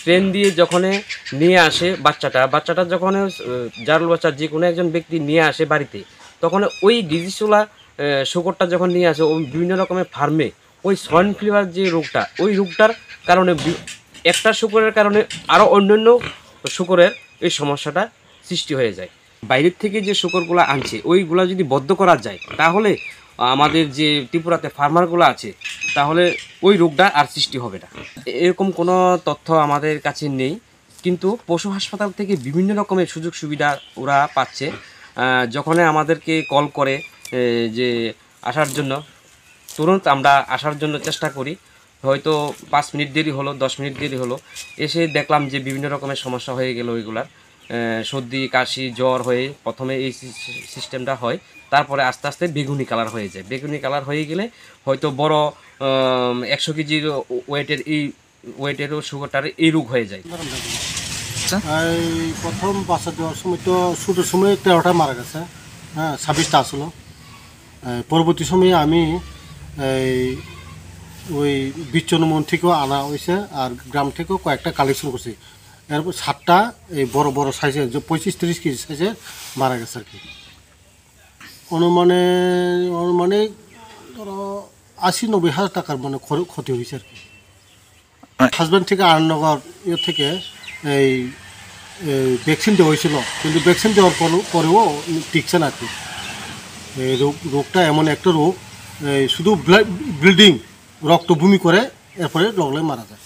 Train দিয়ে যখন নিয়ে আসে বাচ্চাটা যখন জারুল বাচ্চা যে কোনো একজন ব্যক্তি নিয়ে আসে বাড়িতে, তখন ওই ডিজিজওয়ালা শূকরটা যখন নিয়ে আসে ওই বিভিন্ন রকমের ফার্মে ওই সোয়াইন ফিভার যে রোগটা, ওই রোগটার কারণে একটা শূকরের কারণে আরও অন্যান্য শূকরের এই সমস্যাটা সৃষ্টি হয়ে যায়। বাইরের থেকে যে শূকরগুলো আনছে ওইগুলা যদি বদ্ধ করা যায়, তাহলে আমাদের যে ত্রিপুরাতে ফার্মারগুলো আছে, তাহলে ওই রোগটা আর সৃষ্টি হবে না। এরকম কোনো তথ্য আমাদের কাছে নেই, কিন্তু পশু হাসপাতাল থেকে বিভিন্ন রকমের সুযোগ সুবিধা ওরা পাচ্ছে। যখন আমাদেরকে কল করে যে আসার জন্য, তুরন্ত আমরা আসার জন্য চেষ্টা করি। হয়তো 5 মিনিট দেরি হলো, 10 মিনিট দেরি হলো, এসে দেখলাম যে বিভিন্ন রকমের সমস্যা হয়ে গেল। ওইগুলার সর্দি কাশি জ্বর হয়ে প্রথমে এই সিস্টেমটা হয়, তারপরে আস্তে আস্তে বেগুনি কালার হয়ে যায়। বেগুনি কালার হয়ে গেলে হয়তো বড় 100 কেজির ওয়েটেরও সুগারটার এই রোগ হয়ে যায়। প্রথম বাচ্চা দেওয়ার সময় তো ছোটোর সময় 13টা মারা গেছে, হ্যাঁ 26টা আসলো। পরবর্তী সময়ে আমি ওই বিচ্ছন্নমন থেকেও আনা হয়েছে, আর গ্রাম থেকেও কয়েকটা কালেকশন করছি। এরপর 7টা এই বড় বড় সাইজের যে 25-30 কেজি সাইজের মারা গেছে আর কি। অনুমানে ধরো 80-90 হাজার টাকার মানে ক্ষতি হয়েছে আর কি। হাজব্যান্ড থেকে আনন্দনগর থেকে এই ভ্যাকসিন দেওয়া হয়েছিল, কিন্তু ভ্যাকসিন দেওয়ার পরেও টিকছে না আর কি। এই রোগটা এমন একটা রোগ, শুধু ব্লিডিং, রক্ত বমি করে, এরপরে লগলে মারা যায়।